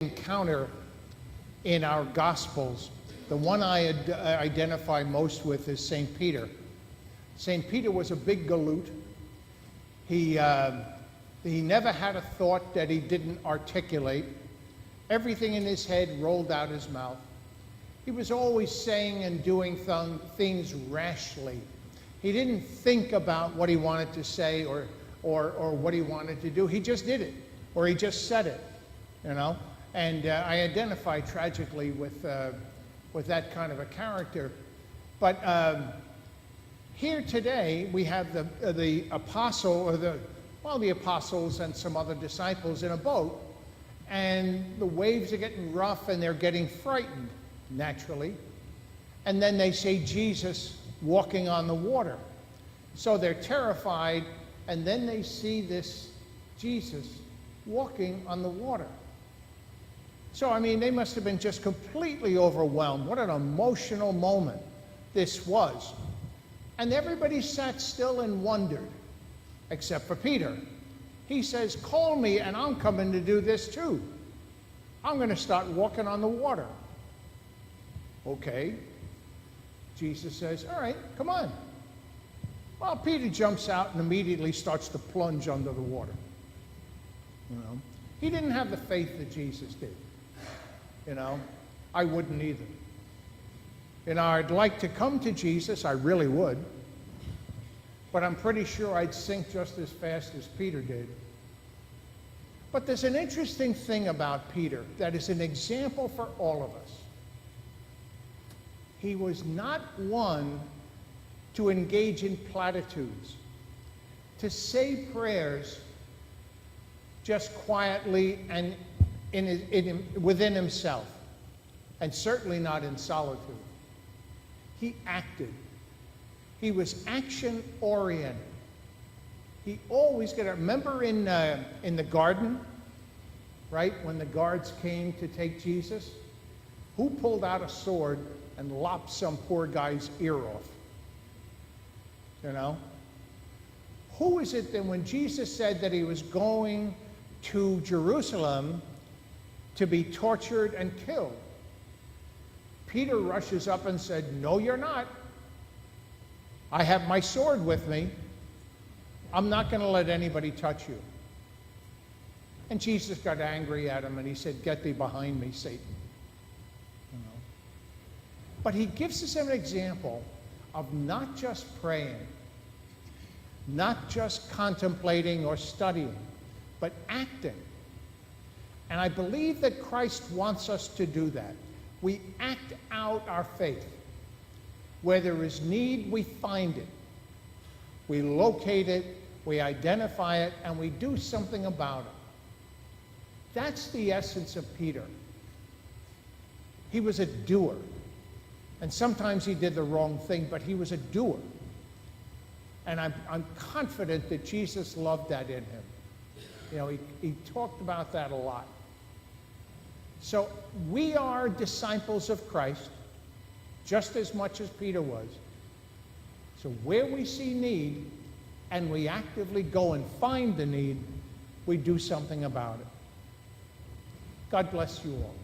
encounter in our Gospels, the one I identify most with is St. Peter. St. Peter was a big galoot. He never had a thought that he didn't articulate. Everything in his head rolled out his mouth. He was always saying and doing things rashly. He didn't think about what he wanted to say or what he wanted to do. He just did it, or he just said it, you know. And I identify tragically with that kind of a character. But here today we have the apostle, or the apostles and some other disciples in a boat, and the waves are getting rough and they're getting frightened, naturally. And then they see Jesus walking on the water. So they're terrified, and then they see this Jesus walking on the water. So, I mean, they must have been just completely overwhelmed. What an emotional moment this was. And everybody sat still and wondered, except for Peter. He says, "Call me and I'm coming to do this too. I'm going to start walking on the water." Okay. Jesus says, "All right, come on." Well, Peter jumps out and immediately starts to plunge under the water. You know, he didn't have the faith that Jesus did. You know, I wouldn't either. You know, I'd like to come to Jesus, I really would, but I'm pretty sure I'd sink just as fast as Peter did. But there's an interesting thing about Peter that is an example for all of us. He was not one to engage in platitudes, to say prayers just quietly and within himself, and certainly not in solitude. He acted. He was action-oriented. He always remember in the garden, right, when the guards came to take Jesus, who pulled out a sword and lopped some poor guy's ear off? You know? Who is it that when Jesus said that he was going to Jerusalem to be tortured and killed, Peter rushes up and said, "No, you're not. I have my sword with me. I'm not going to let anybody touch you." And Jesus got angry at him and he said, "Get thee behind me, Satan." You know? But he gives us an example of not just praying, not just contemplating or studying, but acting. And I believe that Christ wants us to do that. We act out our faith. Where there is need, we find it. We locate it, we identify it, and we do something about it. That's the essence of Peter. He was a doer. And sometimes he did the wrong thing, but he was a doer. And I'm confident that Jesus loved that in him. You know, he talked about that a lot. So we are disciples of Christ just as much as Peter was. So where we see need and we actively go and find the need, we do something about it. God bless you all.